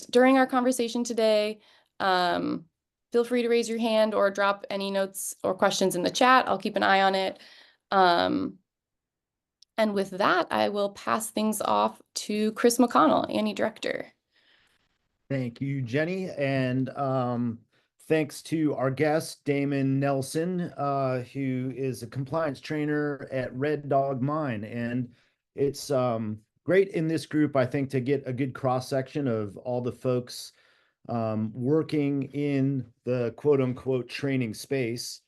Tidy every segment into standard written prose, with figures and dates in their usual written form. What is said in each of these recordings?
during our conversation today, um, feel free to raise your hand or drop any notes or questions in the chat. I'll keep an eye on it. And with that, I will pass things off to Chris McConnell, Annie Director. Thank you, Jenny. And thanks to our guest, Damon Nelson, who is a compliance trainer at Red Dog Mine. And it's great in this group, I think, to get a good cross-section of all the folks working in the quote unquote training space.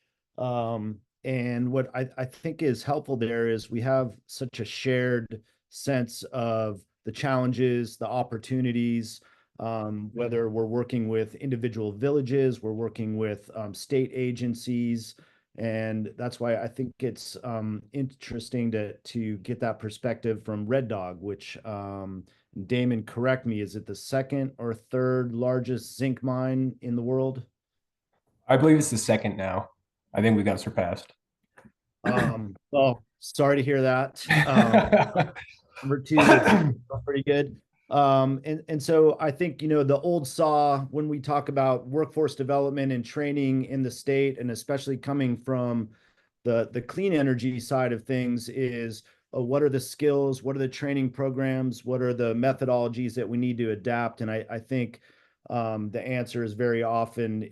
And what I think is helpful there is we have such a shared sense of the challenges, the opportunities, whether we're working with individual villages, we're working with state agencies. And that's why I think it's interesting to get that perspective from Red Dog, which Damon, correct me, is it the second or third largest zinc mine in the world? I believe it's the second now. I think we got surpassed. Well, sorry to hear that. Number two is pretty good. And so I think, the old saw when we talk about workforce development and training in the state, and especially coming from the clean energy side of things, is what are the skills, what are the training programs, what are the methodologies that we need to adapt? And I think the answer is very often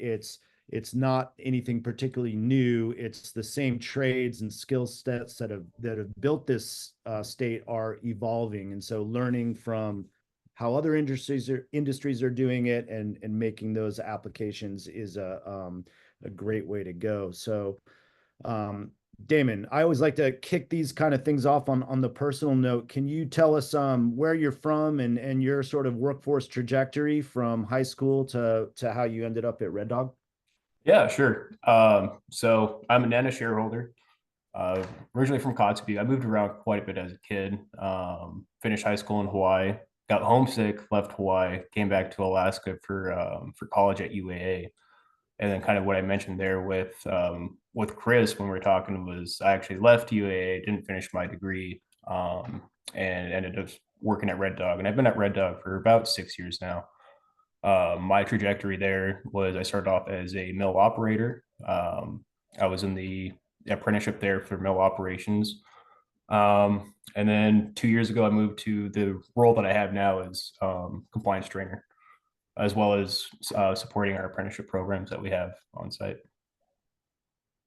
it's not anything particularly new. It's the same trades and skill sets that have built this state are evolving. And so learning from how other industries are doing it and making those applications is a great way to go. So Damon, I always like to kick these kind of things off on the personal note. Can you tell us where you're from and your sort of workforce trajectory from high school to how you ended up at Red Dog? Yeah, sure. So I'm a Nana shareholder. Originally from Kotzebue. I moved around quite a bit as a kid. Finished high school in Hawaii. Got homesick, left Hawaii, came back to Alaska for college at UAA. And then kind of what I mentioned there with Chris when we were talking was I actually left UAA, didn't finish my degree, and ended up working at Red Dog. And I've been at Red Dog for about 6 years now. My trajectory there was I started off as a mill operator. I was in the apprenticeship there for mill operations. And then 2 years ago, I moved to the role that I have now as compliance trainer, as well as supporting our apprenticeship programs that we have on site.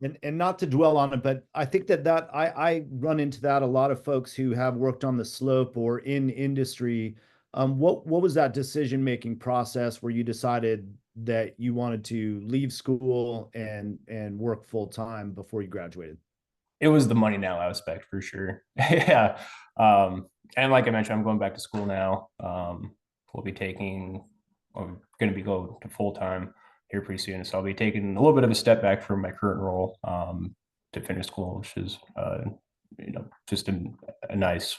And not to dwell on it, but I think that I run into that a lot of folks who have worked on the slope or in industry. What was that decision-making process where you decided that you wanted to leave school and work full time before you graduated? It was the money now aspect for sure. Yeah. And like I mentioned, I'm going back to school now. We'll be taking, I'm going to be going to full time here pretty soon. So I'll be taking a little bit of a step back from my current role to finish school, which is, just a nice,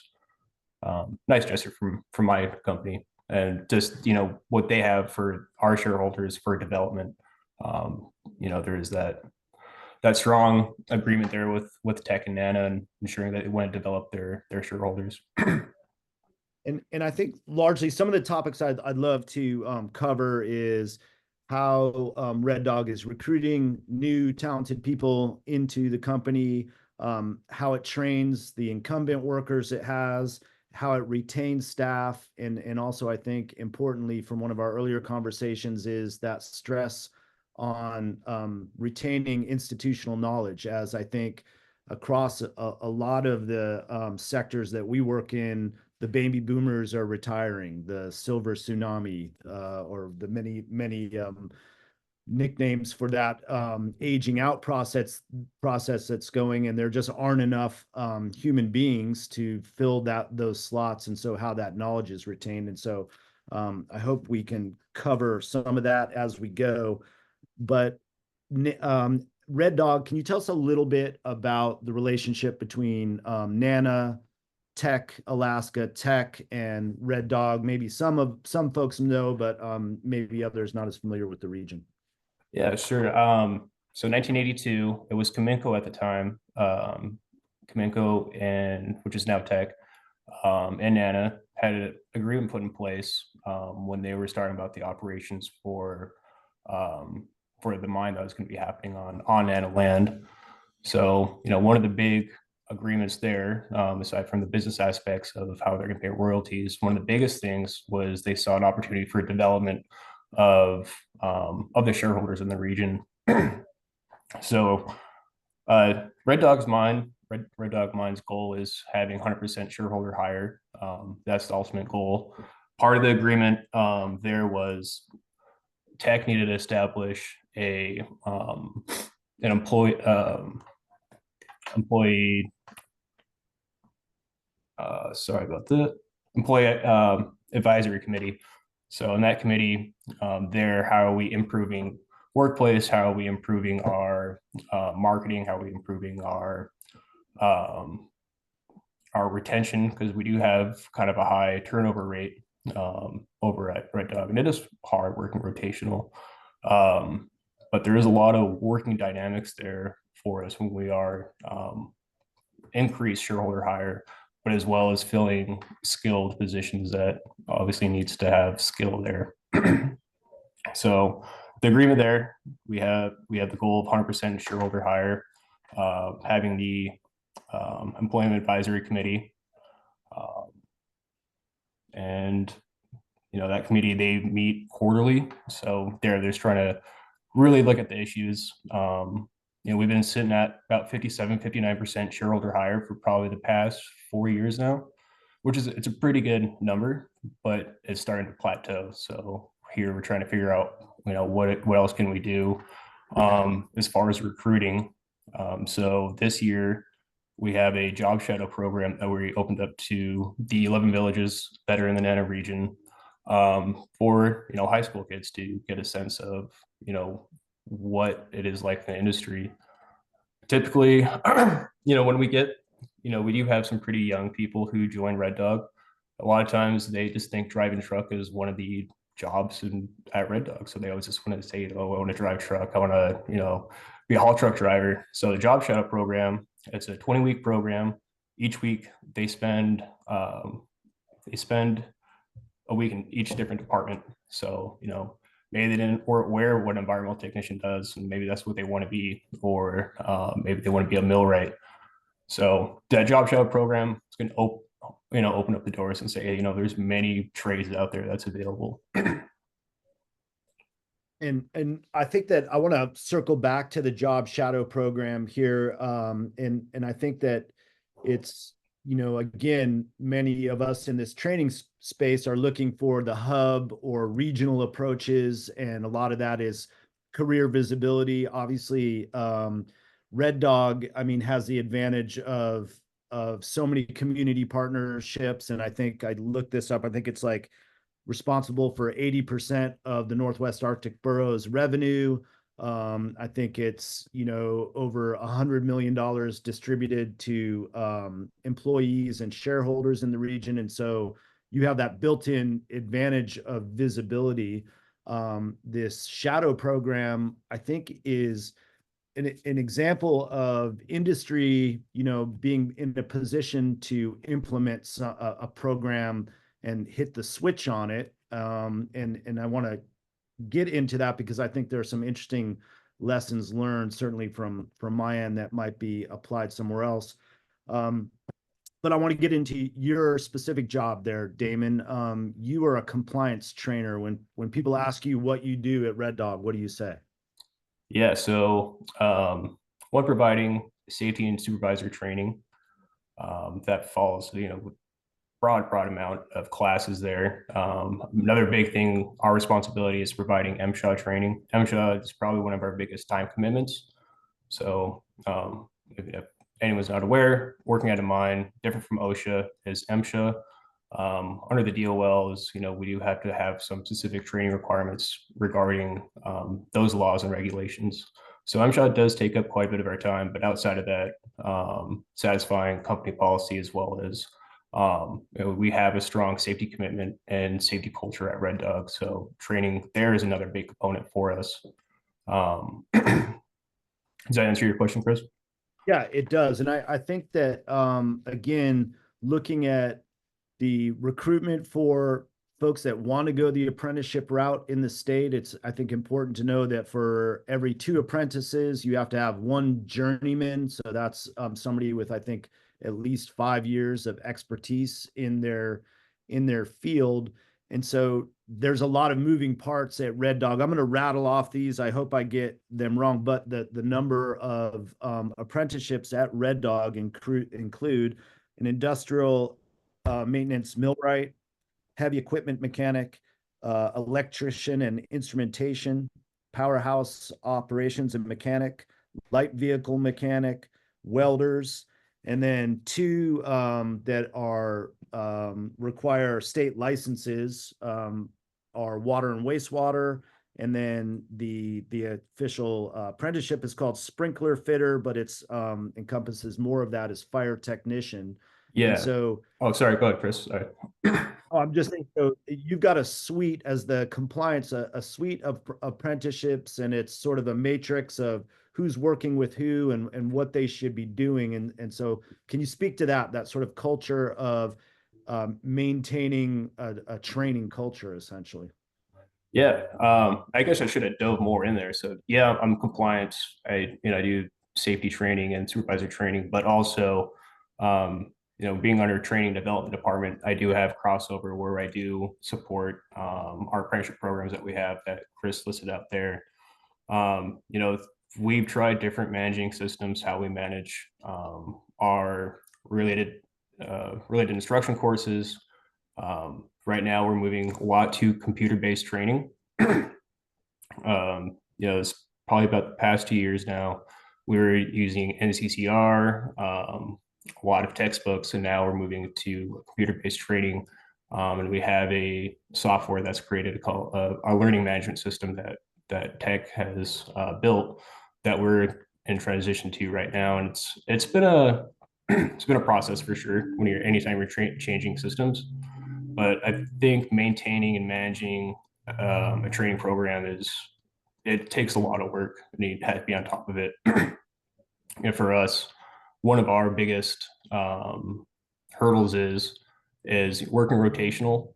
nice gesture from my company. And just, what they have for our shareholders for development. There is that strong agreement there with Tech and Nana and ensuring that they want to develop their shareholders. And I think largely some of the topics I'd love to cover is how Red Dog is recruiting new talented people into the company, how it trains the incumbent workers it has, how it retains staff, and also I think importantly from one of our earlier conversations is that stress on retaining institutional knowledge, as I think across a lot of the sectors that we work in, the baby boomers are retiring, the silver tsunami, or the many nicknames for that aging out process that's going, and there just aren't enough human beings to fill those slots, and so how that knowledge is retained. And so I hope we can cover some of that as we go. But Red Dog, can you tell us a little bit about the relationship between Nana, Tech, Alaska Tech, and Red Dog? Maybe some folks know, but maybe others not as familiar with the region. Yeah, sure. So 1982, it was Cominco at the time, Cominco, and which is now Tech, and Nana had an agreement put in place when they were starting about the operations for the mine that was going to be happening on Nana land. So, one of the big agreements there, aside from the business aspects of how they're going to pay royalties, one of the biggest things was they saw an opportunity for development of the shareholders in the region. So, Red Dog's mine, Red Dog Mine's goal is having 100% shareholder hire. That's the ultimate goal. Part of the agreement there was Tech needed to establish an employee sorry about that, employee advisory committee. So in that committee, how are we improving workplace? How are we improving our marketing? How are we improving our retention? Because we do have kind of a high turnover rate over at Red Dog, and it is hard working rotational. But there is a lot of working dynamics there for us when we are increased shareholder hire, but as well as filling skilled positions that obviously needs to have skill there. So the agreement there, we have the goal of 100% shareholder hire, having the employment advisory committee, and that committee, they meet quarterly, so they're just trying to really look at the issues. We've been sitting at about 57-59% shareholder hire for probably the past 4 years now, which is, it's a pretty good number, but it's starting to plateau. So here we're trying to figure out what else can we do as far as recruiting. So this year we have a job shadow program that we opened up to the 11 villages that are in the Nana region, for high school kids to get a sense of what it is like in the industry. Typically, when we get, we do have some pretty young people who join Red Dog. A lot of times they just think driving truck is one of the jobs at Red Dog. So they always just want to say, oh, I want to drive truck. I want to, be a haul truck driver. So the job shadow program, it's a 20-week program. Each week they spend a week in each different department. So, maybe they didn't weren't aware of what an environmental technician does, and maybe that's what they want to be, or maybe they want to be a millwright. So that job shadow program is going to open up the doors and say, hey, there's many trades out there that's available. And I think that I want to circle back to the job shadow program here. And I think that it's, again, many of us in this training space are looking for the hub or regional approaches. And a lot of that is career visibility. Obviously, Red Dog, has the advantage of so many community partnerships. And I think I looked this up. I think it's like responsible for 80% of the Northwest Arctic Borough's revenue. I think it's, over $100 million distributed to employees and shareholders in the region. And so you have that built-in advantage of visibility. This shadow program, I think, is an example of industry, being in a position to implement a program and hit the switch on it. And I want to get into that because I think there are some interesting lessons learned, certainly from my end, that might be applied somewhere else. But I want to get into your specific job there, Damon. You are a compliance trainer. When people ask you what you do at Red Dog, what do you say? Yeah, so one, providing safety and supervisor training that falls, broad amount of classes there. Another big thing, our responsibility is providing MSHA training. MSHA is probably one of our biggest time commitments. So if anyone's not aware, working at a mine, different from OSHA, is MSHA. Under the DOLs, we do have to have some specific training requirements regarding those laws and regulations. So MSHA does take up quite a bit of our time, but outside of that, satisfying company policy, as well as we have a strong safety commitment and safety culture at Red Dog. So training there is another big component for us. Does that answer your question, Chris? Yeah, it does. And I think that, again, looking at the recruitment for folks that want to go the apprenticeship route in the state. It's, I think, important to know that for every 2 apprentices, you have to have 1 journeyman. So that's somebody with, I think, at least 5 years of expertise in their field. And so there's a lot of moving parts at Red Dog. I'm going to rattle off these. I hope I get them wrong, but the number of apprenticeships at Red Dog include an industrial maintenance millwright, heavy equipment mechanic, electrician and instrumentation, powerhouse operations and mechanic, light vehicle mechanic, welders, and then 2 that are require state licenses are water and wastewater. And then the official apprenticeship is called sprinkler fitter, but it's encompasses more of that as fire technician. Yeah. And so, oh, sorry. Go ahead, Chris. Sorry. oh, I'm just saying, so you've got a suite as the compliance, a suite of apprenticeships, and it's sort of a matrix of who's working with who and what they should be doing. And so can you speak to that sort of culture of maintaining a training culture, essentially? Yeah, I guess I should have dove more in there. So yeah, I'm compliance. I do safety training and supervisor training, but also being under training development department, I do have crossover where I do support our apprenticeship programs that we have that Chris listed out there. We've tried different managing systems, how we manage our related instruction courses. Right now, we're moving a lot to computer-based training. It's probably about the past 2 years now. We were using NCCR, a lot of textbooks, and now we're moving to computer-based training. And we have a software that's created called our learning management system that Tech has built that we're in transition to right now. And it's been a it's been a process for sure when anytime you're changing systems. But I think maintaining and managing a training program it takes a lot of work, and you have to be on top of it. And for us, one of our biggest hurdles is working rotational.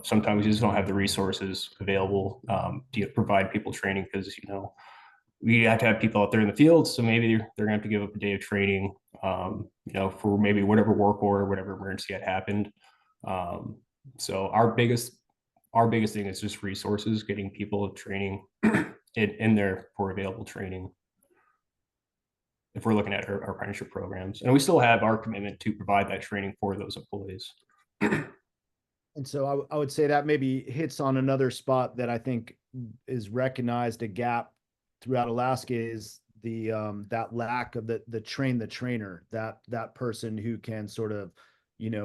Sometimes you just don't have the resources available to provide people training because we have to have people out there in the field. So maybe they're going to have to give up a day of training, for maybe whatever work or whatever emergency had happened. So our biggest thing is just resources, getting people training in there for available training. If we're looking at our apprenticeship programs, and we still have our commitment to provide that training for those employees. And so I would say that maybe hits on another spot that I think is recognized a gap throughout Alaska is the that lack of the train the trainer, that person who can sort of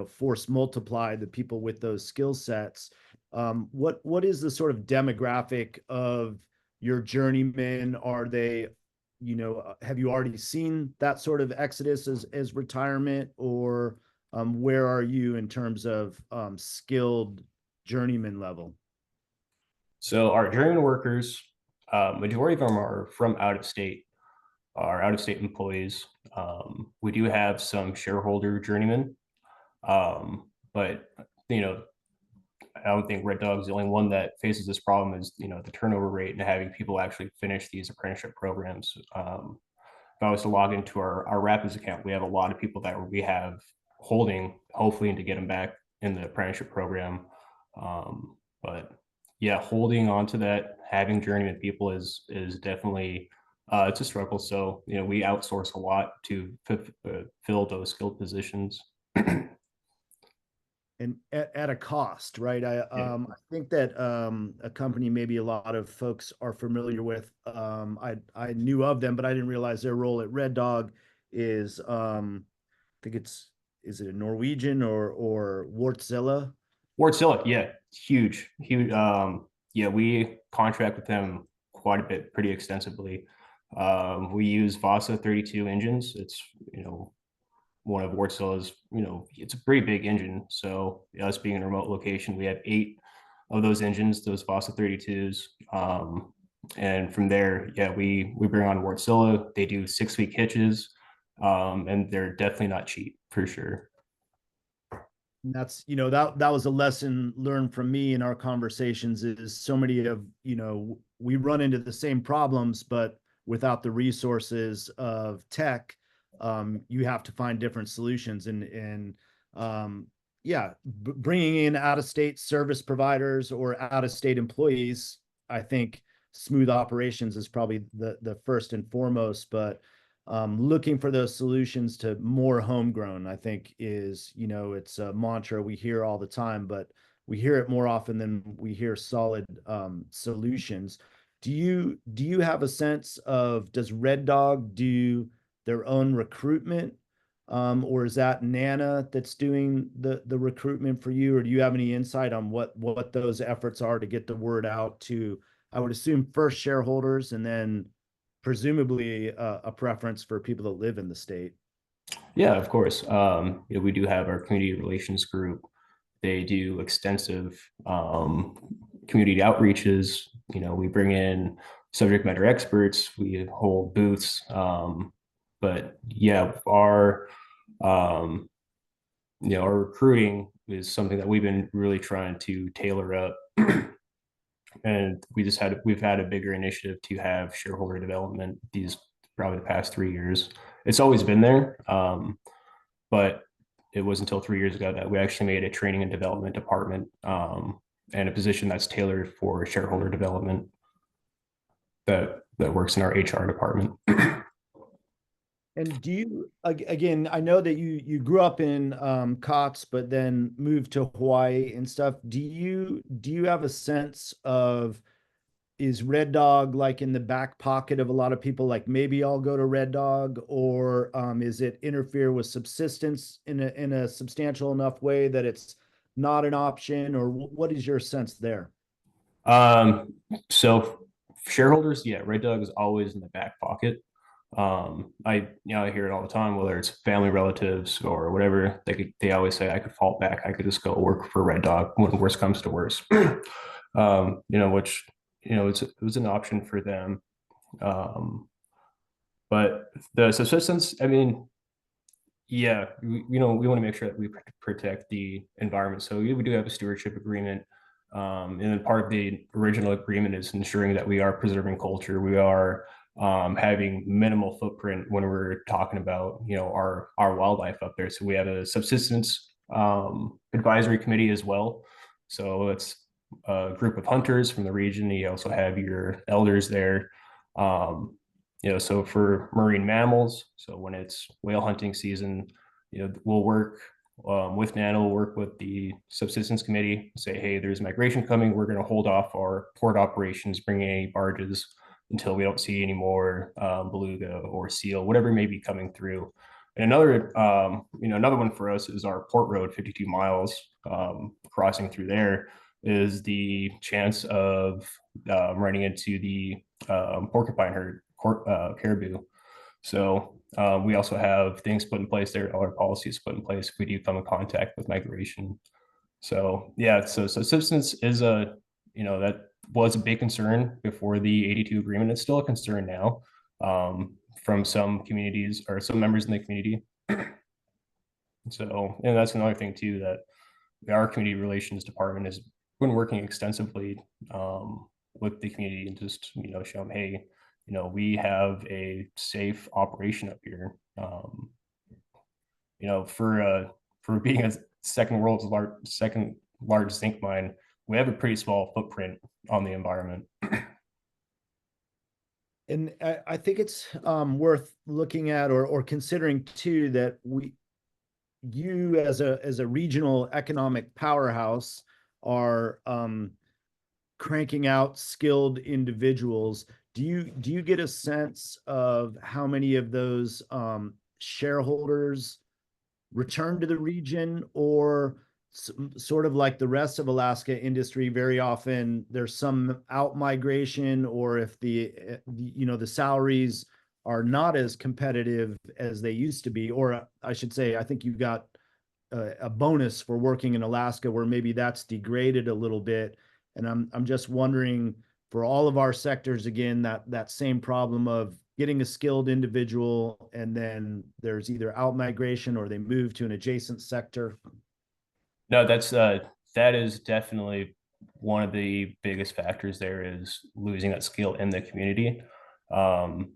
force multiply the people with those skill sets. What is the sort of demographic of your journeymen? Are they, have you already seen that sort of exodus as retirement, or where are you in terms of skilled journeyman level? So our journeyman workers, majority of them are from out of state, are out of state employees. We do have some shareholder journeymen, but I don't think Red Dog is the only one that faces this problem. Is the turnover rate and having people actually finish these apprenticeship programs. If I was to log into our Rapids account, we have a lot of people that we have holding, hopefully, to get them back in the apprenticeship program. But yeah, holding on to that, having journeyman people is definitely it's a struggle. So we outsource a lot to fill those skilled positions. And at a cost, right? Yeah. I think that a company maybe a lot of folks are familiar with. I knew of them, but I didn't realize their role at Red Dog is I think is it a Norwegian or Wärtsilä? Wärtsilä, yeah, huge. Yeah, we contract with them quite a bit, pretty extensively. We use Vasa 32 engines. It's one of Wärtsilä's, it's a pretty big engine. So us being in a remote location, we have 8 of those engines, those Vasa 32s. And from there, yeah, we bring on Wärtsilä. They do 6-week hitches, and they're definitely not cheap for sure. And that's, that was a lesson learned from me in our conversations, is so many of, we run into the same problems, but without the resources of tech, you have to find different solutions. And yeah, bringing in out of state service providers or out of state employees, I think smooth operations is probably the first and foremost, but looking for those solutions to more homegrown, I think is, it's a mantra we hear all the time, but we hear it more often than we hear solid solutions. Do you have a sense of, does Red Dog do their own recruitment? Or is that Nana that's doing the recruitment for you? Or do you have any insight on what those efforts are to get the word out to, I would assume, first shareholders, and then presumably a preference for people that live in the state? Yeah, of course. We do have our community relations group. They do extensive community outreaches. We bring in subject matter experts. We hold booths. But yeah, um, our recruiting is something that we've been really trying to tailor up. And we've had a bigger initiative to have shareholder development these probably the past 3 years. It's always been there, but it was until 3 years ago that we actually made a training and development department, and a position that's tailored for shareholder development that works in our HR department. And do you, again, I know that you grew up in COTS, but then moved to Hawaii and stuff. Do you have a sense of, is Red Dog like in the back pocket of a lot of people, like maybe I'll go to Red Dog, or is it interfere with subsistence in a substantial enough way that it's not an option? Or what is your sense there? Um, so shareholders, yeah, Red Dog is always in the back pocket. I hear it all the time, whether it's family relatives or whatever. They always say I could fall back. I could just go work for Red Dog when worst comes to worst. Which it was an option for them. But the subsistence, I mean, yeah, we want to make sure that we protect the environment. So we do have a stewardship agreement. And then part of the original agreement is ensuring that we are preserving culture. We are having minimal footprint when we're talking about, our wildlife up there. So we have a subsistence advisory committee as well. So it's a group of hunters from the region. You also have your elders there. So for marine mammals, so when it's whale hunting season, we'll work with NANO, we'll work with the subsistence committee, say, hey, there's migration coming. We're going to hold off our port operations, bringing any barges until we don't see any more beluga or seal, whatever may be coming through. And another one for us is our port road, 52 miles crossing through there is the chance of running into the porcupine herd, caribou. So we also have things put in place there, all our policies put in place if we do come in contact with migration. So yeah, so subsistence is that was a big concern before the 82 agreement. It's still a concern now from some communities or some members in the community. So, and that's another thing too, that our community relations department has been working extensively with the community and just, show them, hey, we have a safe operation up here. For being a second largest zinc mine, we have a pretty small footprint on the environment. And I think it's worth looking at or considering too, that you as a regional economic powerhouse are cranking out skilled individuals. Do you get a sense of how many of those shareholders return to the region, or sort of like the rest of Alaska industry, very often there's some out migration, or if the salaries are not as competitive as they used to be, or I should say, I think you've got a bonus for working in Alaska where maybe that's degraded a little bit. And I'm just wondering, for all of our sectors, again, that same problem of getting a skilled individual, and then there's either out migration or they move to an adjacent sector. No, that is definitely one of the biggest factors there is losing that skill in the community. Um,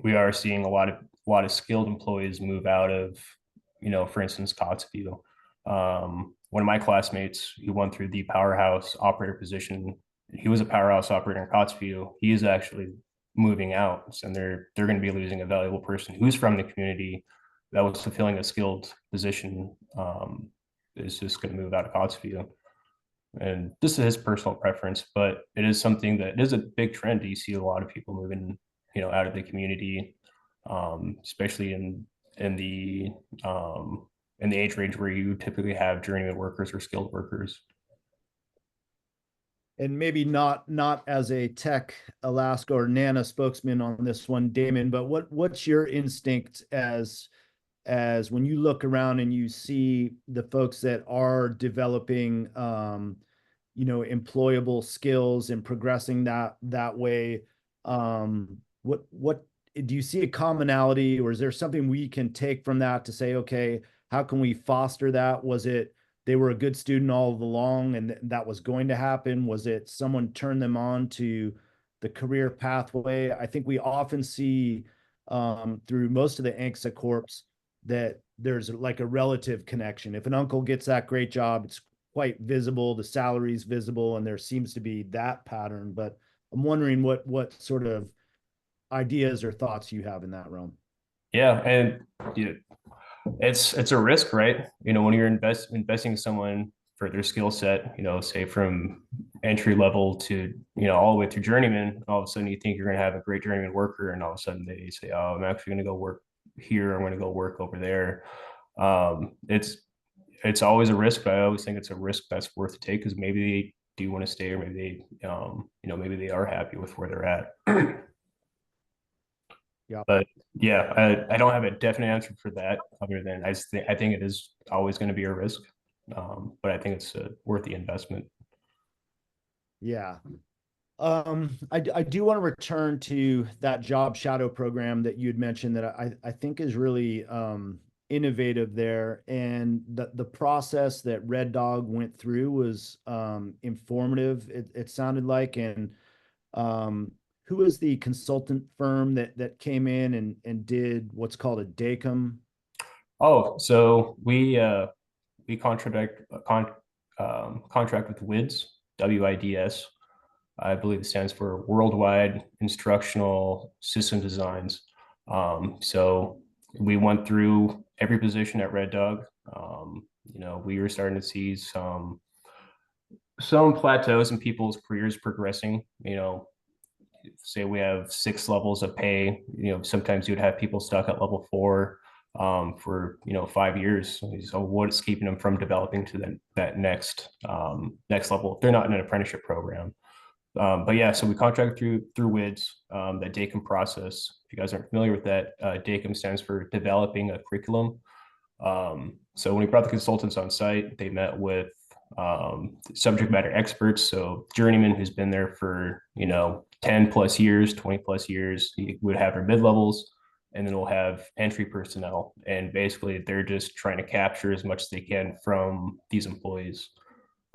we are seeing a lot of skilled employees move out of, for instance, Kotzville. One of my classmates who went through the powerhouse operator position, he was a powerhouse operator in Kotzville. He is actually moving out, and they're going to be losing a valuable person who's from the community that was fulfilling a skilled position. Is just going to move out of Kotzville. And this is his personal preference, but it is something that is a big trend. You see a lot of people moving, out of the community, especially in the in the age range where you typically have journeyman workers or skilled workers. And maybe not as a tech Alaska or Nana spokesman on this one, Damon, but what's your instinct as when you look around and you see the folks that are developing employable skills and progressing that way, what do you see a commonality, or is there something we can take from that to say, okay, how can we foster that? Was it they were a good student all along and that was going to happen? Was it someone turned them on to the career pathway? I think we often see through most of the ANCSA corps that there's like a relative connection. If an uncle gets that great job, it's quite visible, the salary's visible, and there seems to be that pattern. But I'm wondering what sort of ideas or thoughts you have in that realm. Yeah, and it's a risk, right? When you're investing in someone for their skill set, say from entry level to all the way through journeyman. All of a sudden, you think you're going to have a great journeyman worker, and all of a sudden they say, "Oh, I'm actually going to go work here. I'm going to go work over there." It's always a risk, but I always think it's a risk that's worth to take because maybe they do want to stay, or maybe maybe they are happy with where they're at. Yeah. But yeah, I don't have a definite answer for that other than I think it is always going to be a risk, but I think it's worth the investment. Yeah. I do want to return to that job shadow program that you had mentioned that I think is really innovative there. And the process that Red Dog went through was informative, it sounded like. And who was the consultant firm that came in and did what's called a DACM? Oh, so we contract with WIDS, WIDS. I believe it stands for Worldwide Instructional System Designs. So we went through every position at Red Dog. We were starting to see some plateaus in people's careers progressing. Say we have 6 levels of pay. Sometimes you'd have people stuck at level 4 for 5 years. So what's keeping them from developing to that next level if they're not in an apprenticeship program? But yeah, so we contract through WIDS, that DACM process. If you guys aren't familiar with that, DACM stands for developing a curriculum. So when we brought the consultants on site, they met with subject matter experts. So journeyman who's been there for 10 plus years, 20 plus years, we would have our mid levels, and then we'll have entry personnel. And basically, they're just trying to capture as much as they can from these employees.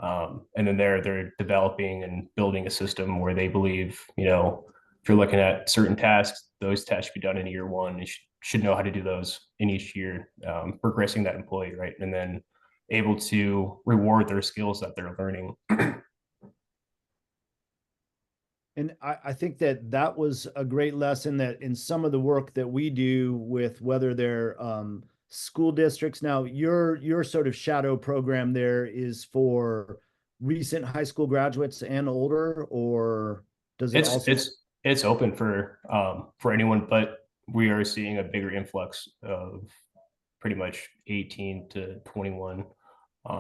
And then they're developing and building a system where they believe, if you're looking at certain tasks, those tasks should be done in year one. You should know how to do those in each year, progressing that employee, right? And then able to reward their skills that they're learning. And I think that was a great lesson that in some of the work that we do with whether they're school districts. Now, your sort of shadow program there is for recent high school graduates and older, or does it It's also? it's open for anyone, but we are seeing a bigger influx of pretty much 18 to 21.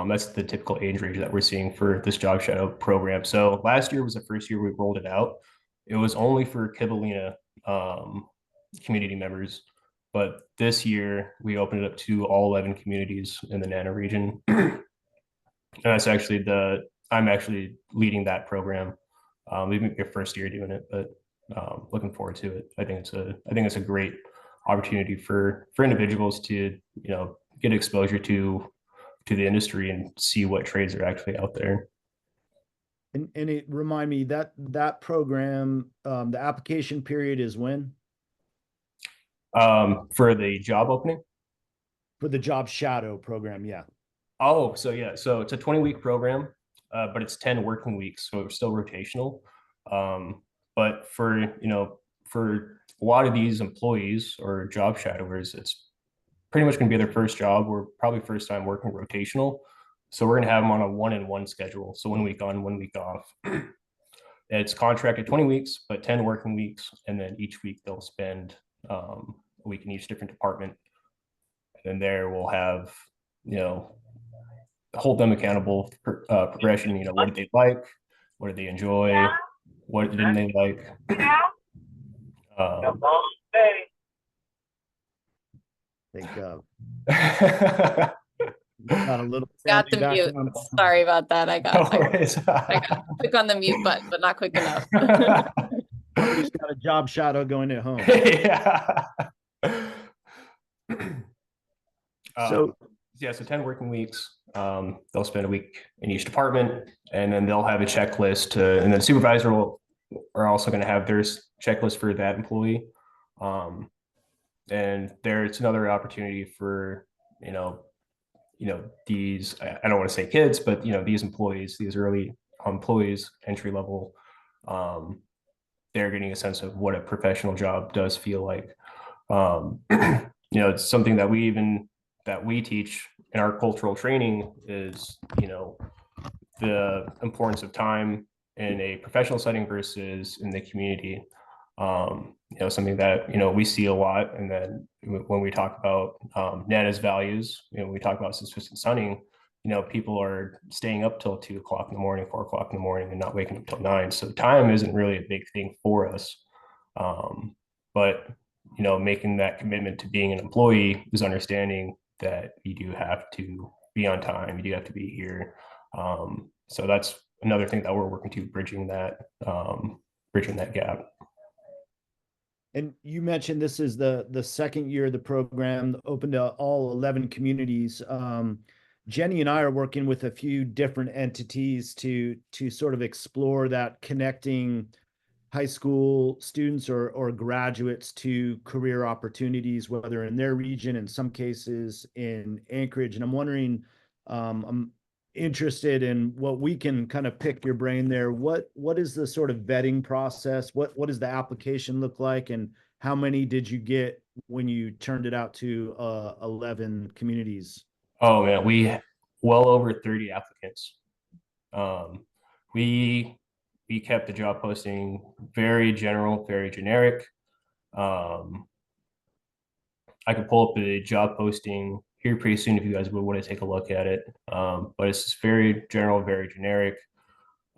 That's the typical age range that we're seeing for this job shadow program. So last year was the first year we rolled it out. It was only for Kivalina community members, but this year we opened it up to all 11 communities in the Nana region. And that's actually I'm actually leading that program. We've been your first year doing it, but looking forward to it. I think it's a great opportunity for individuals to get exposure to to the industry and see what trades are actually out there. And it remind me that program, the application period is when? For the job opening. For the job shadow program, yeah. Oh, so yeah, so it's a 20-week program, but it's 10 working weeks, so it's still rotational. But for a lot of these employees or job shadowers, it's pretty much going to be their first job or probably first time working rotational. So we're going to have them on a 1-in-1 schedule, so 1 week on, 1 week off. It's contracted 20 weeks, but 10 working weeks, and then each week they'll spend a week in each different department. And there we'll have, hold them accountable for progression. What did they like? What did they enjoy? What didn't they like? Think got a little Got the family mute. background. Sorry about that. I No got worries. quick on the mute button, but not quick enough. Somebody's got a job shadow going at home. Yeah. So So 10 working weeks. They'll spend a week in each department, and then they'll have a checklist and then the supervisor are also going to have their checklist for that employee. And there's another opportunity for, these, I don't want to say kids, but, these employees, these early employees, entry level, they're getting a sense of what a professional job does feel like. It's something that we teach in our cultural training is, the importance of time in a professional setting versus in the community. Something that, we see a lot. And then when we talk about Nana's values, when we talk about subsistence sunning, people are staying up till 2 o'clock in the morning, 4 o'clock in the morning, and not waking up till 9. So time isn't really a big thing for us. But making that commitment to being an employee is understanding that you do have to be on time, you do have to be here. So that's another thing that we're working to, bridging that gap. And you mentioned this is the second year of the program, open to all 11 communities. Jenny and I are working with a few different entities to sort of explore that, connecting high school students or graduates to career opportunities, whether in their region, in some cases in Anchorage. And I'm wondering, I'm interested in what we can kind of pick your brain there. What is the sort of vetting process? What does the application look like? And how many did you get when you turned it out to 11 communities? Oh man, we well over 30 applicants. We kept the job posting very general, very generic. I could pull up the job posting here pretty soon if you guys would want to take a look at it. But it's just very general, very generic.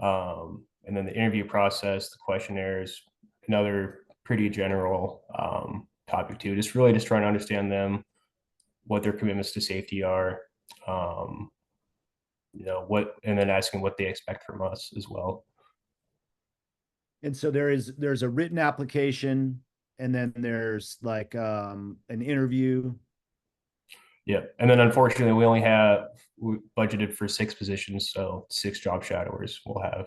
And then the interview process, the questionnaires, another pretty general topic too. Just really just trying to understand them, what their commitments to safety are, and then asking what they expect from us as well. And so there's a written application, and then there's like an interview. Yeah. And then unfortunately we budgeted for 6 positions, so 6 job shadowers we'll have.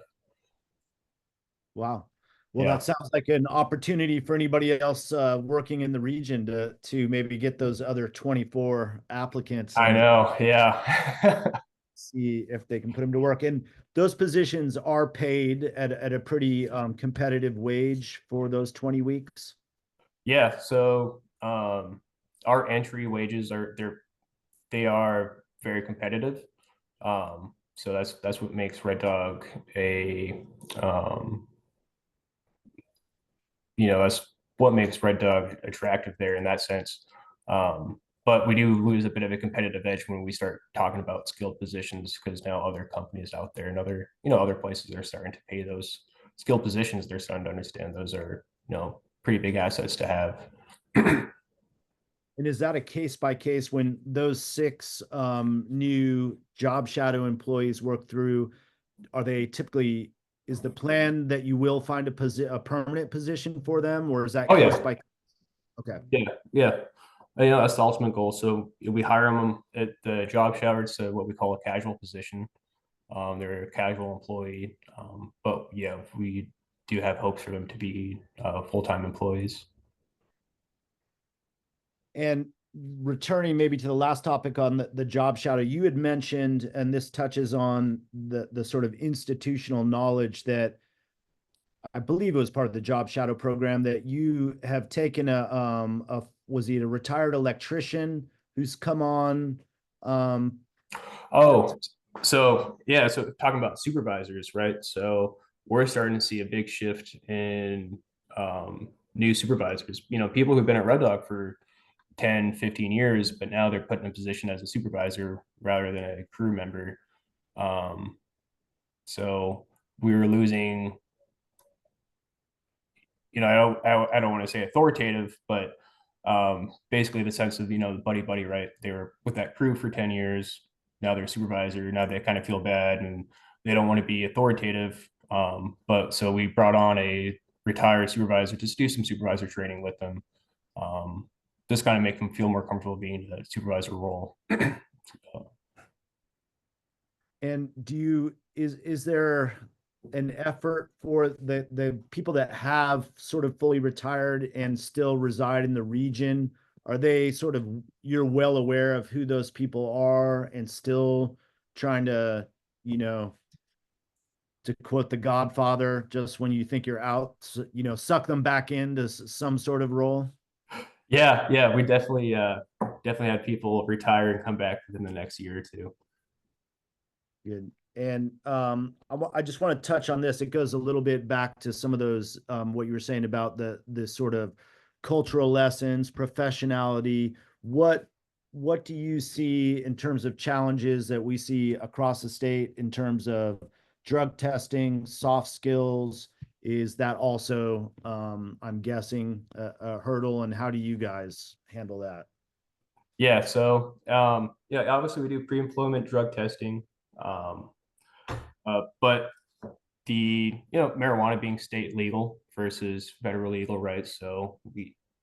Wow. Well, Yeah. that sounds like an opportunity for anybody else working in the region to maybe get those other 24 applicants. I know. Yeah. See if they can put them to work. And those positions are paid at a pretty competitive wage for those 20 weeks. Yeah. So our entry wages they are very competitive. So that's what makes Red Dog that's what makes Red Dog attractive there in that sense. But we do lose a bit of a competitive edge when we start talking about skilled positions, because now other companies out there and other places are starting to pay those skilled positions. They're starting to understand those are, pretty big assets to have. And is that a case by case when those 6 new job shadow employees work through? Are they typically, is the plan that you will find a permanent position for them, or is that Oh, case yeah. by? Okay. Yeah. That's the ultimate goal. So we hire them at the job shower. It's what we call a casual position. They're a casual employee, but yeah, we do have hopes for them to be full-time employees. And returning maybe to the last topic on the job shadow, you had mentioned, and this touches on the sort of institutional knowledge that I believe it was part of the job shadow program, that you have taken a was he a retired electrician who's come on? Um, Oh, so yeah, so talking about supervisors, right? So we're starting to see a big shift in new supervisors. People who've been at Red Dog for 10, 15 years, but now they're put in a position as a supervisor rather than a crew member. Um, so we were losing, I don't want to say authoritative, but basically the sense of, the buddy buddy, right? They were with that crew for 10 years. Now they're a supervisor. Now they kind of feel bad and they don't want to be authoritative. But so we brought on a retired supervisor to do some supervisor training with them. Um, just kind of make them feel more comfortable being in a supervisor role. and is there an effort for the people that have sort of fully retired and still reside in the region? Are they sort of, you're well aware of who those people are and still trying to, you know, to quote The Godfather, just when you think you're out, suck them back into some sort of role? Yeah, we definitely had people retire and come back within the next year or two. Good. And I just want to touch on this. It goes a little bit back to some of those what you were saying about the sort of cultural lessons, professionality. What do you see in terms of challenges that we see across the state in terms of drug testing, soft skills? Is that also, I'm guessing, a hurdle? And how do you guys handle that? Yeah, so yeah, obviously we do pre-employment drug testing, um, but marijuana being state legal versus federal legal, right? So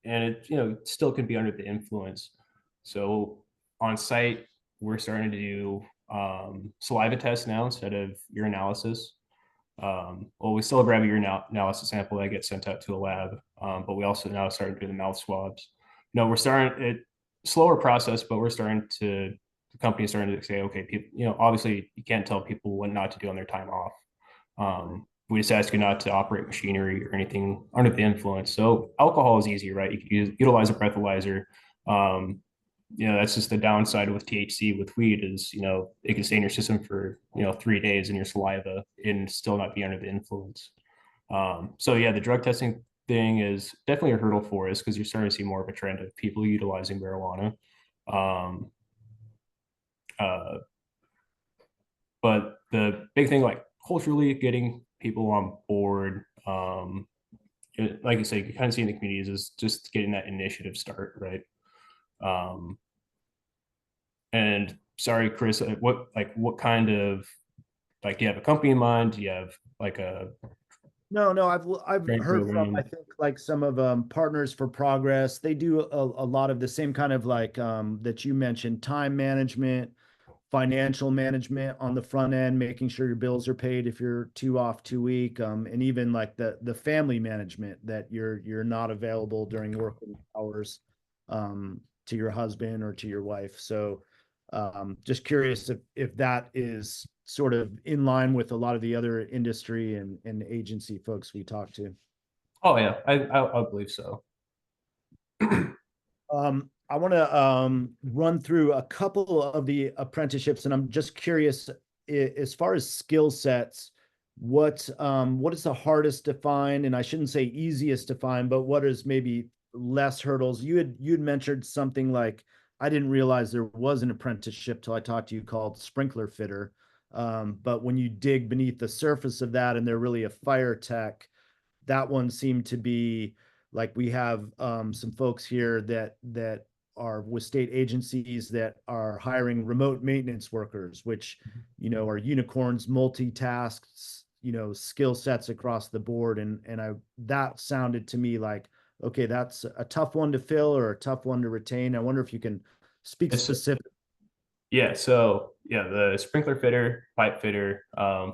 it still can be under the influence. So on site, we're starting to do saliva tests now instead of urinalysis. Well, we still grab a urinalysis sample that gets sent out to a lab, but we also now starting to do the mouth swabs. We're starting it slower process, but the company is starting to say, okay, people, obviously you can't tell people what not to do on their time off. We just ask you not to operate machinery or anything under the influence. So alcohol is easy, right? You can utilize a breathalyzer. Um, that's just the downside with THC with weed is, it can stay in your system for, 3 days in your saliva and still not be under the influence. So yeah, the drug testing thing is definitely a hurdle for us because you're starting to see more of a trend of people utilizing marijuana. Um, uh, but the big thing, like culturally getting people on board, like you say, you kind of see in the communities is just getting that initiative start, right? Um, and sorry, Chris, what kind of, like, do you have a company in mind? Do you have like a No, I've training heard from, I program? think, like some of Partners for Progress. They do a lot of the same kind of, like, that you mentioned, time management, financial management on the front end, making sure your bills are paid if you're 2 off 2 week, and even like the family management, that you're not available during working hours to your husband or to your wife. So just curious if that is sort of in line with a lot of the other industry and agency folks we talk to. Oh yeah, I believe so. I want to run through a couple of the apprenticeships, and I'm just curious, as far as skill sets, what is the hardest to find? And I shouldn't say easiest to find, but what is maybe less hurdles? You'd mentioned something like, I didn't realize there was an apprenticeship till I talked to you, called sprinkler fitter. But when you dig beneath the surface of that, and they're really a fire tech, that one seemed to be like, we have some folks here that are with state agencies that are hiring remote maintenance workers, which, are unicorns, multitasks, skill sets across the board. And that sounded to me like okay, that's a tough one to fill or a tough one to retain? I wonder if you can speak It's specific. Yeah, so yeah, the sprinkler fitter, pipe fitter,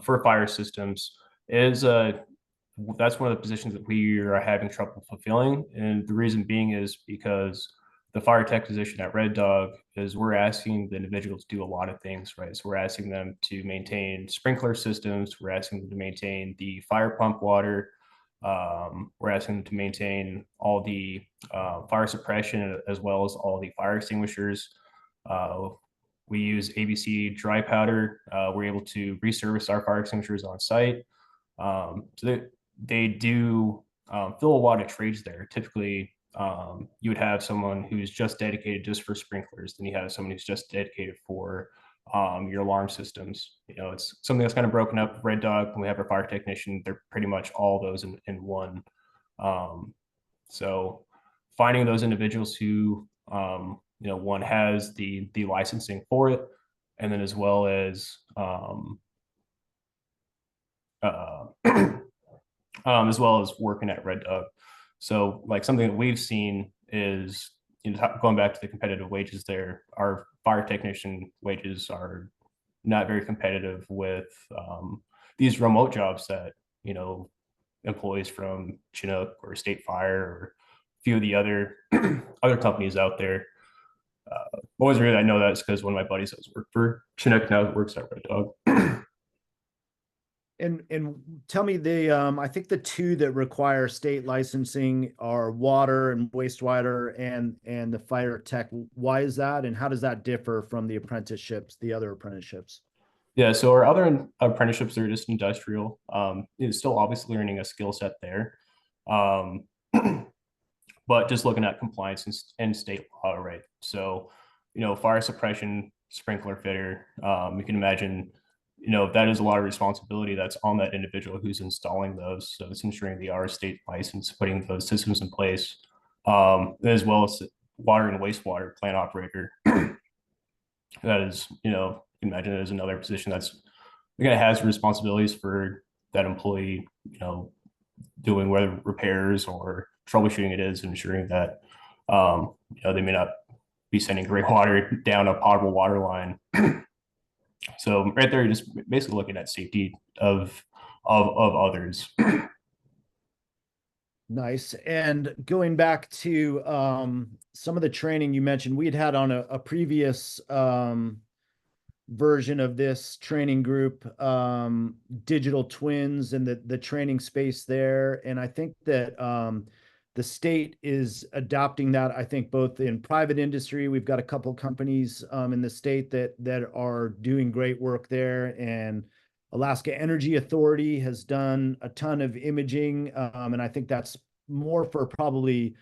for fire systems is that's one of the positions that we are having trouble fulfilling. And the reason being is because the fire tech position at Red Dog is we're asking the individuals to do a lot of things, right? So we're asking them to maintain sprinkler systems, we're asking them to maintain the fire pump water, we're asking them to maintain all the fire suppression as well as all the fire extinguishers. Uh, we use ABC dry powder. We're able to reservice our fire extinguishers on site. So they do fill a lot of trades there. Typically, you would have someone who's just dedicated just for sprinklers, then you have someone who's just dedicated for your alarm systems. You know, it's something that's kind of broken up. Red Dog, when we have our fire technician, they're pretty much all those in one. Um, so finding those individuals who one has the licensing for it, and then as well uh, as well as working at Red Dog. So like something that we've seen is, going back to the competitive wages there, our fire technician wages are not very competitive with these remote jobs that, employees from Chinook or State Fire or a few of the other other companies out there. Always really I know that's because one of my buddies has worked for Chinook, now works at Red Dog. And tell me I think the two that require state licensing are water and wastewater and the fire tech. Why is that? And how does that differ from the apprenticeships, the other apprenticeships? Yeah, so our other apprenticeships are just industrial. It's still obviously learning a skill set there. Um, but just looking at compliance and state law, right? So, fire suppression, sprinkler fitter, you can imagine, that is a lot of responsibility that's on that individual who's installing those. So it's ensuring they are state licensed, putting those systems in place, as well as water and wastewater plant operator. That is, you can imagine it as another position that's again has responsibilities for that employee, doing whether repairs or troubleshooting it is, ensuring that they may not be sending gray water down a potable water line. So right there, you're just basically looking at safety of others. Nice. And going back to some of the training you mentioned, we had on a previous version of this training group, digital twins and the training space there. And I think that the state is adopting that. I think both in private industry, we've got a couple companies in the state that are doing great work there, and Alaska Energy Authority has done a ton of imaging, and I think that's more for probably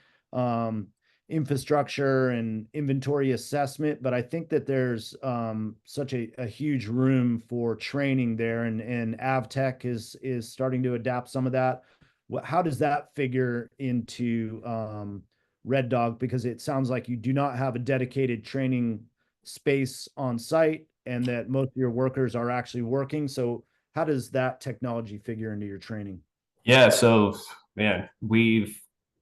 infrastructure and inventory assessment. But I think that there's such a huge room for training there, and AvTech is starting to adapt some of that. How does that figure into Red Dog? Because it sounds like you do not have a dedicated training space on site, and that most of your workers are actually working. So how does that technology figure into your training? Yeah, so man, we've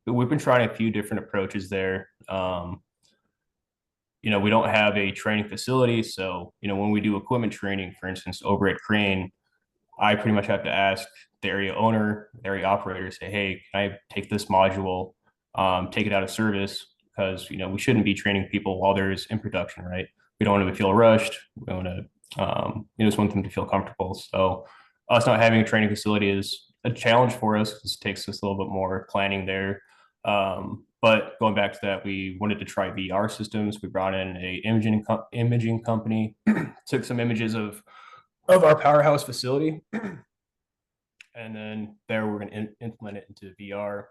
been trying a few different approaches there. We don't have a training facility, so when we do equipment training, for instance, over at Crane, I pretty much have to ask the area owner, the area operator, say, hey, can I take this module, take it out of service? Because we shouldn't be training people while there's in production, right? We don't want them to feel rushed. We want to, just want them to feel comfortable. So us not having a training facility is a challenge for us because it takes us a little bit more planning there. But going back to that, we wanted to try VR systems. We brought in a imaging company, took some images of our powerhouse facility, and then there we're going to implement it into VR.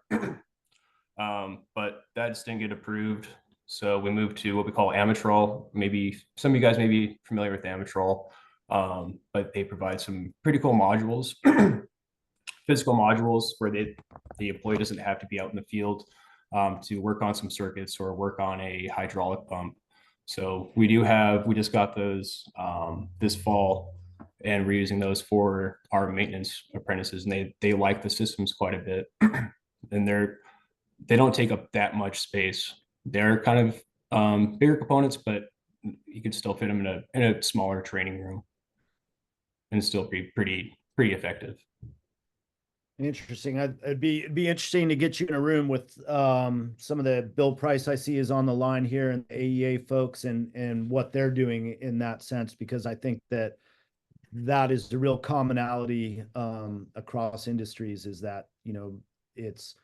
But that just didn't get approved, so we moved to what we call Amatrol. Maybe some of you guys may be familiar with Amatrol, but they provide some pretty cool modules, physical modules where the employee doesn't have to be out in the field to work on some circuits or work on a hydraulic pump. So we just got those this fall, and we're using those for our maintenance apprentices, and they like the systems quite a bit. And they don't take up that much space. They're kind of bigger components, but you could still fit them in a smaller training room and still be pretty effective. Interesting. It'd be interesting to get you in a room with some of the Bill Price I see is on the line here and the AEA folks and what they're doing in that sense, because I think that that is the real commonality across industries is that, you know, it's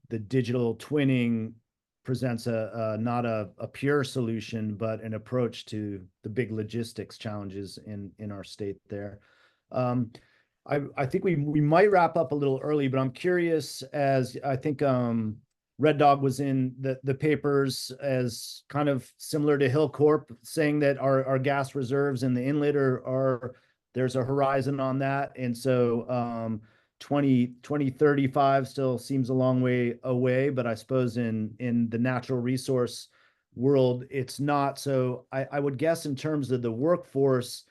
the digital twinning presents not a pure solution, but an approach to the big logistics challenges in our state there. Um, I think we might wrap up a little early, but I'm curious as I think Red Dog was in the papers as kind of similar to Hill Corp, saying that our gas reserves in the inlet are there's a horizon on that. And so 2035 still seems a long way away, but I suppose in the natural resource world, it's not. So I would guess in terms of the workforce,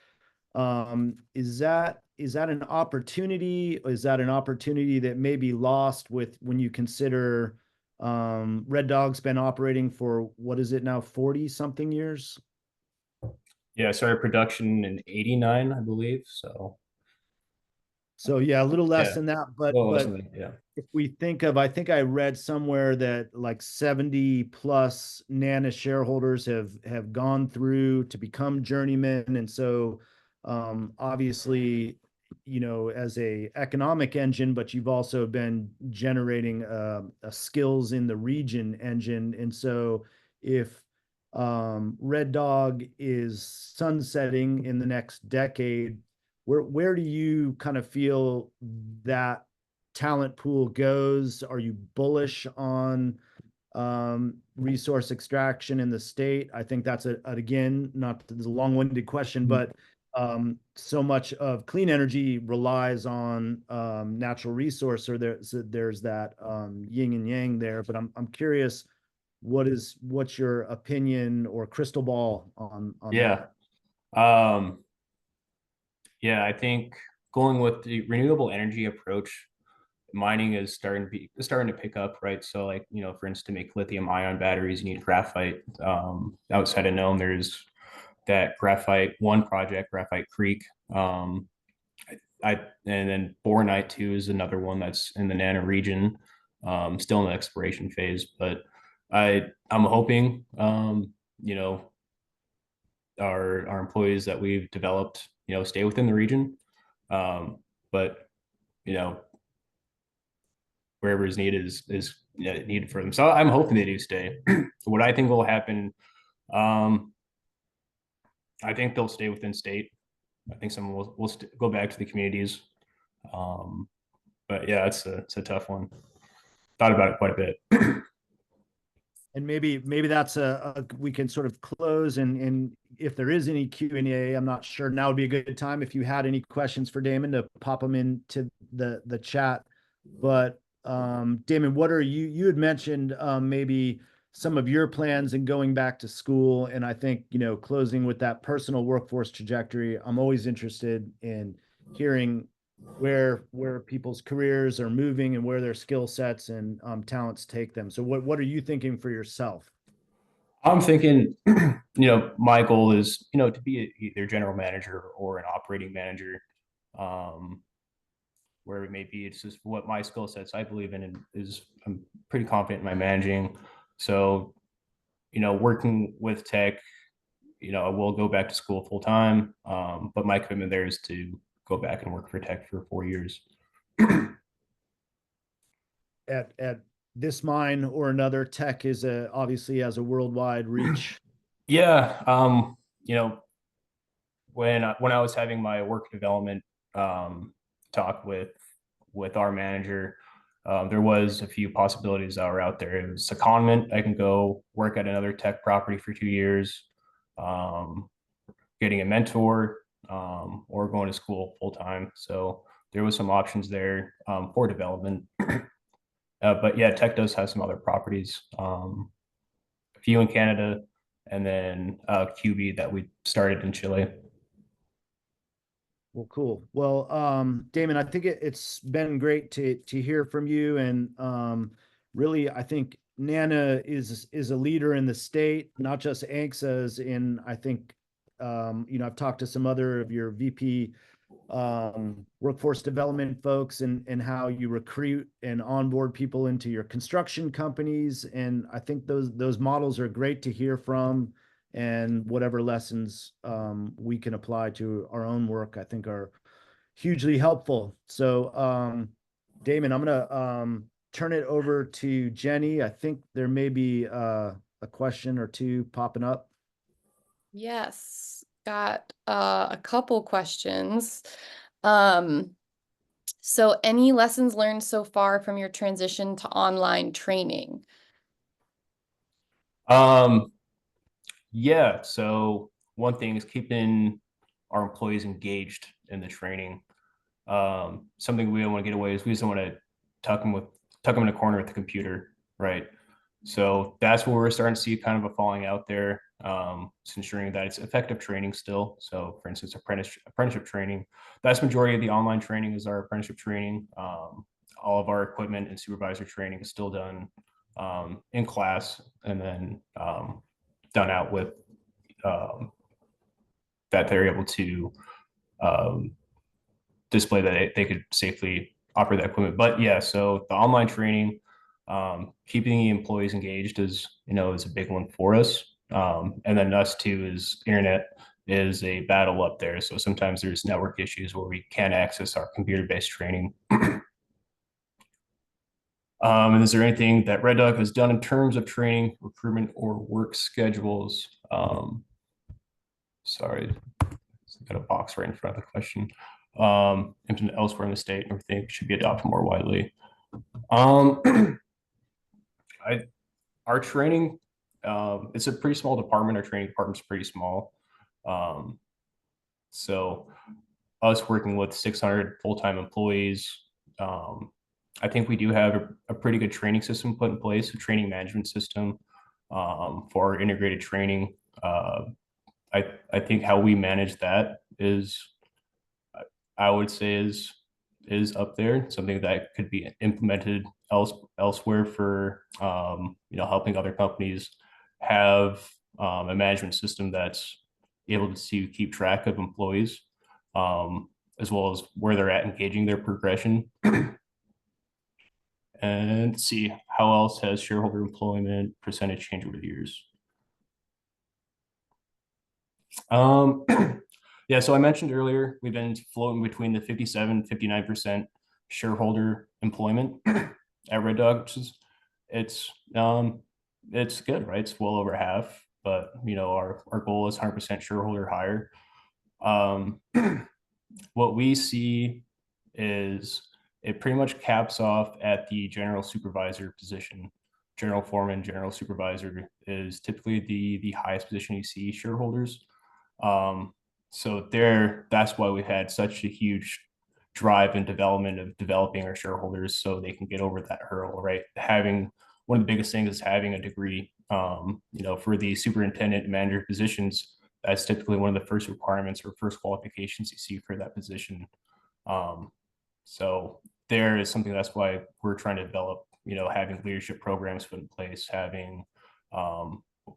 is that an opportunity? Is that an opportunity that may be lost with when you consider Red Dog's been operating for what is it now, 40 something years? Yeah, I started production in '89, I believe. So yeah, a little less Yeah, than that, a but little less than that, yeah. if we think of, I think I read somewhere that like 70 plus Nana shareholders have gone through to become journeymen. And so obviously, you know, as a economic engine, but you've also been generating a skills in the region engine. And so if Red Dog is sunsetting in the next decade, where do you kind of feel that talent pool goes? Are you bullish on resource extraction in the state? I think that's again, not a long-winded question, but so much of clean energy relies on natural resource, or there's that yin and yang there. But I'm curious, what's your opinion or crystal ball on Yeah. that? Yeah, I think going with the renewable energy approach, mining is starting to pick up, right? So like, you know, for instance, to make lithium ion batteries, you need graphite. Outside of Nome, there's that graphite one project, Graphite Creek. And then Boronite too is another one that's in the Nana region, still in the exploration phase. But I'm hoping, you know, our employees that we've developed, you know, stay within the region. But you know, wherever is needed is needed for them. So I'm hoping they do stay. What I think will happen, um, I think they'll stay within state. I think some will go back to the communities. Um, but yeah, it's a tough one. Thought about it quite a bit. And maybe that's we can sort of close and if there is any Q&A, I'm not sure now would be a good time if you had any questions for Damon to pop them into the chat. But Damon, what are you had mentioned maybe some of your plans in going back to school, and I think, you know, closing with that personal workforce trajectory. I'm always interested in hearing where people's careers are moving and where their skill sets and talents take them. So what are you thinking for yourself? I'm thinking, you know, my goal is, you know, to be either general manager or an operating manager, um, where it may be. It's just what my skill sets I believe in and is I'm pretty confident in my managing. So, you know, working with tech, you know, I will go back to school full time. But my commitment there is to go back and work for tech for 4 years. At this mine or another, tech is obviously has a worldwide reach. Yeah. You know, when I was having my work development talk with our manager, there was a few possibilities that were out there. It was secondment. I can go work at another tech property for 2 years, um, getting a mentor, or going to school full time. So there was some options there for development. But yeah, tech does have some other properties, a few in Canada, and then QB that we started in Chile. Well, cool. Well, Damon, I think it's been great to hear from you, and really, I think Nana is a leader in the state, not just ANCSA's. In I think, I've talked to some other of your VP workforce development folks and how you recruit and onboard people into your construction companies. And I think those models are great to hear from, and whatever lessons we can apply to our own work, I think are hugely helpful. So, Damon, I'm gonna turn it over to Jenny. I think there may be a question or two popping up. Yes, got a couple questions. Um, so any lessons learned so far from your transition to online training? Yeah, so one thing is keeping our employees engaged in the training. Something we don't want to get away is we just don't want to tuck them in a corner with the computer, right? So that's where we're starting to see kind of a falling out there. It's ensuring that it's effective training still. So, for instance, apprenticeship training. The vast majority of the online training is our apprenticeship training. All of our equipment and supervisor training is still done in class, and then done out with that they're able to um, display that they could safely operate that equipment. But yeah, so the online training, keeping the employees engaged is a big one for us. And then us too is internet is a battle up there. So sometimes there's network issues where we can't access our computer-based training. And is there anything that Red Dog has done in terms of training, recruitment, or work schedules? Sorry, I got a box right in front of the question. Implemented elsewhere in the state, or think should be adopted more widely. Um, I our training, it's a pretty small department. Our training department's pretty small. Um, so us working with 600 full-time employees, I think we do have a pretty good training system put in place, a training management system for integrated training. I think how we manage that is, I would say, is up there. Something that could be implemented elsewhere for helping other companies have a management system that's able to keep track of employees, as well as where they're at engaging their progression. And see how else has shareholder employment percentage changed over the years. Yeah, so I mentioned earlier, we've been floating between the 57-59% shareholder employment at Red Dog, which is it's good, right? It's well over half, but our goal is 100% shareholder higher. What we see is it pretty much caps off at the general supervisor position. General foreman, general supervisor is typically the highest position you see shareholders. So that's why we've had such a huge drive and development of developing our shareholders so they can get over that hurdle, right? Having one of the biggest things is having a degree. For the superintendent and manager positions, that's typically one of the first requirements or first qualifications you see for that position. So there is something that's why we're trying to develop, having leadership programs put in place, having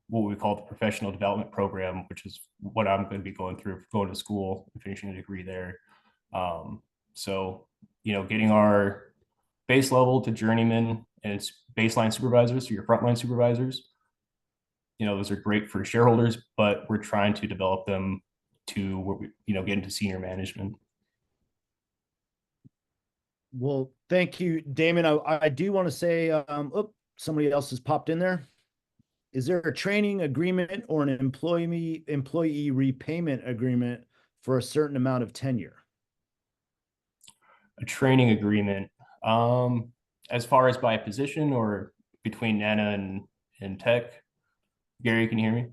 what we call the professional development program, which is what I'm going to be going through, going to school and finishing a degree there. So, getting our base level to journeyman and it's baseline supervisors, so your frontline supervisors, those are great for shareholders, but we're trying to develop them to where we, get into senior management. Well, thank you, Damon. I do want to say, somebody else has popped in there. Is there a training agreement or an employee repayment agreement for a certain amount of tenure? A training agreement, as far as by position or between Nana and Tech. Gary, can you hear me?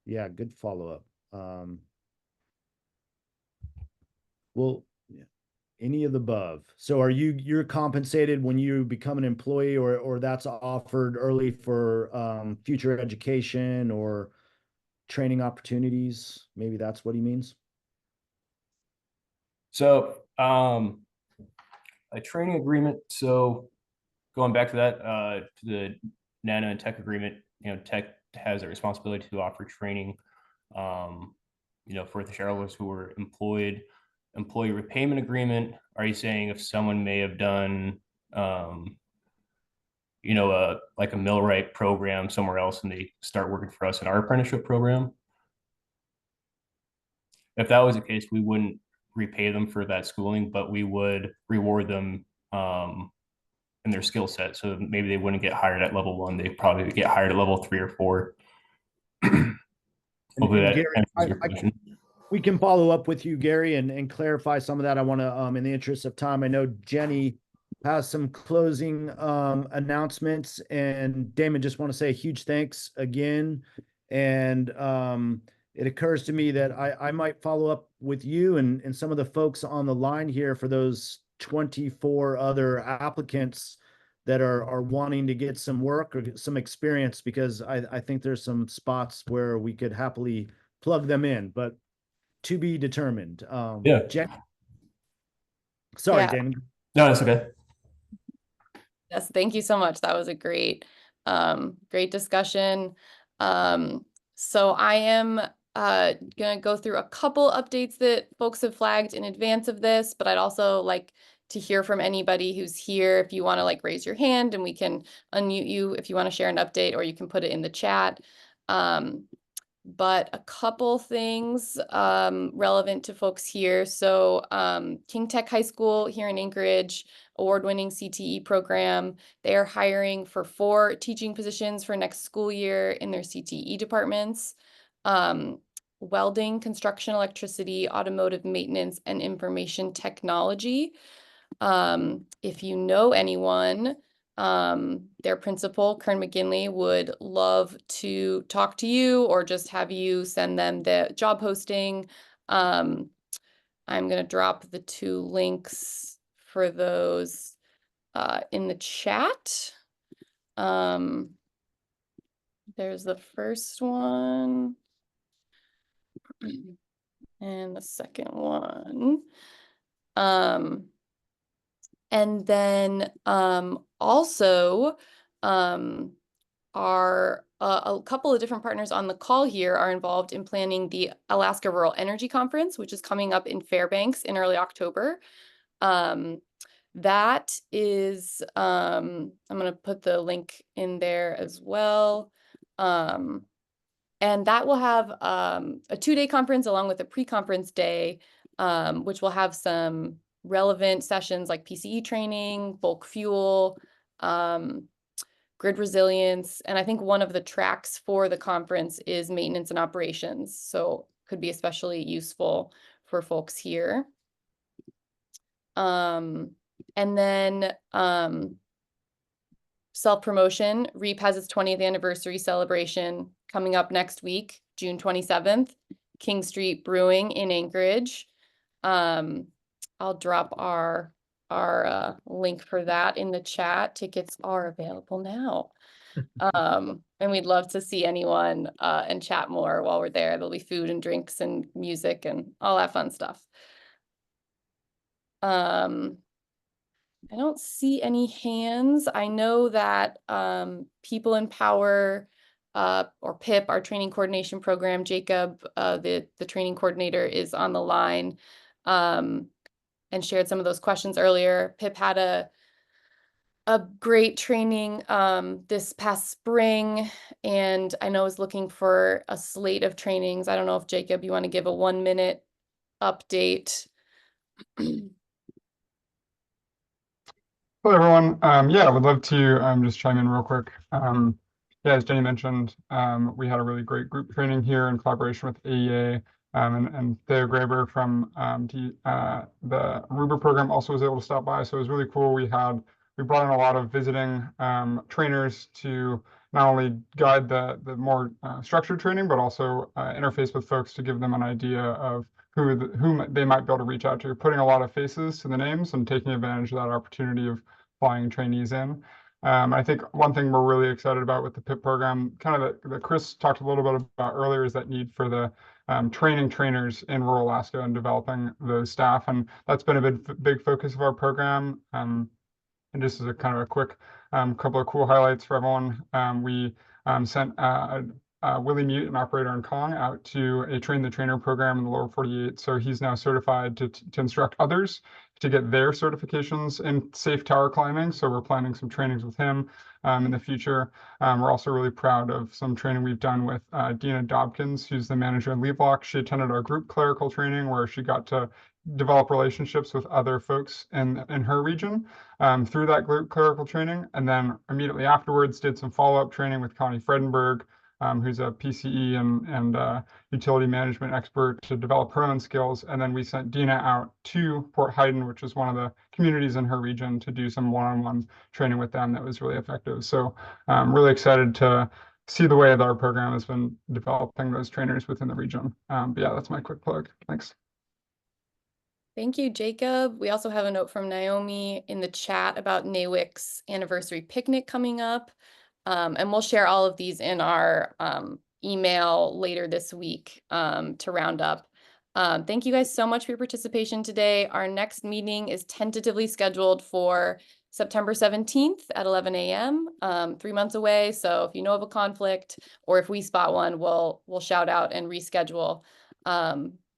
Yeah, good follow-up. Well, any of the above. So you're compensated when you become an employee, or that's offered early for future education or training opportunities? Maybe that's what he means. So a training agreement. So going back to that, to the NANA and Tech agreement, Tech has a responsibility to offer training, for the shareholders who were employed. Employee repayment agreement. Are you saying if someone may have done, like a millwright program somewhere else and they start working for us in our apprenticeship program? If that was the case, we wouldn't repay them for that schooling, but we would reward them in their skill set. So maybe they wouldn't get hired at level 1; they probably would get hired at level 3 or 4. Hopefully that Gary, answers your question. we can follow up with you, Gary, and clarify some of that. I want to, in the interest of time, I know Jenny has some closing announcements, and Damon, just want to say a huge thanks again. And it occurs to me that I might follow up with you and some of the folks on the line here for those 24 other applicants that are wanting to get some work or get some experience, because I think there's some spots where we could happily plug them in, but to be determined. Yeah. Sorry, Yeah. Damon. No, that's okay. Yes, thank you so much. That was a great discussion. So I am gonna go through a couple updates that folks have flagged in advance of this, but I'd also like to hear from anybody who's here. If you want to like raise your hand and we can unmute you if you want to share an update, or you can put it in the chat. But a couple things relevant to folks here. So King Tech High School here in Anchorage, award-winning CTE program. They are hiring for 4 teaching positions for next school year in their CTE departments. Welding, construction, electricity, automotive maintenance, and information technology. If you know anyone, their principal, Kern McGinley, would love to talk to you or just have you send them the job posting. I'm going to drop the 2 links for those in the chat. There's the first one and the second one. And then also are a couple of different partners on the call here are involved in planning the Alaska Rural Energy Conference, which is coming up in Fairbanks in early October. That is, I'm going to put the link in there as well. And that will have a 2-day conference along with a pre-conference day, which will have some relevant sessions like PCE training, bulk fuel, grid resilience. And I think one of the tracks for the conference is maintenance and operations. So could be especially useful for folks here. And then self-promotion. REAP has its 20th anniversary celebration coming up next week, June 27th, King Street Brewing in Anchorage. I'll drop our link for that in the chat. Tickets are available now. And we'd love to see anyone and chat more while we're there. There'll be food and drinks and music and all that fun stuff. I don't see any hands. I know that People in Power or PIP, our training coordination program, Jacob, the training coordinator, is on the line and shared some of those questions earlier. PIP had a great training this past spring, and I know is looking for a slate of trainings. I don't know if Jacob, you want to give a 1-minute update. Hello, everyone. Yeah, I would love to just chime in real quick. Yeah, as Jenny mentioned, we had a really great group training here in collaboration with AEA, and Theo Graber from the Aruba program also was able to stop by. So it was really cool. We brought in a lot of visiting trainers to not only guide the more structured training, but also interface with folks to give them an idea of whom they might be able to reach out to, putting a lot of faces to the names and taking advantage of that opportunity of flying trainees in. I think one thing we're really excited about with the PIP program, kind of that Chris talked a little bit about earlier, is that need for the training trainers in rural Alaska and developing those staff. And that's been a big focus of our program. And just as a kind of a quick couple of cool highlights for everyone, we sent Willie Mute, an operator in Kong, out to a train the trainer program in the lower 48. So he's now certified to instruct others to get their certifications in safe tower climbing. So we're planning some trainings with him in the future. We're also really proud of some training we've done with Dina Dobkins, who's the manager in Levelock. She attended our group clerical training where she got to develop relationships with other folks in her region through that group clerical training. And then immediately afterwards did some follow-up training with Connie Fredenberg, who's a PCE and utility management expert, to develop her own skills. And then we sent Dina out to Port Hayden, which is one of the communities in her region, to do some one-on-one training with them that was really effective. So I'm really excited to see the way that our program has been developing those trainers within the region. But yeah, that's my quick plug. Thanks. Thank you, Jacob. We also have a note from Naomi in the chat about NAWIC's anniversary picnic coming up. And we'll share all of these in our email later this week to round up. Thank you guys so much for your participation today. Our next meeting is tentatively scheduled for September 17th at 11 a.m., 3 months away. So if you know of a conflict or if we spot one, we'll shout out and reschedule.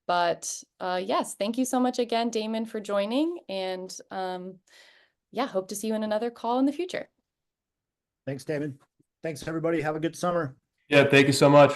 Yes, thank you so much again, Damon, for joining. And yeah, hope to see you in another call in the future. Thanks, Damon. Thanks, everybody. Have a good summer. Yeah, thank you so much.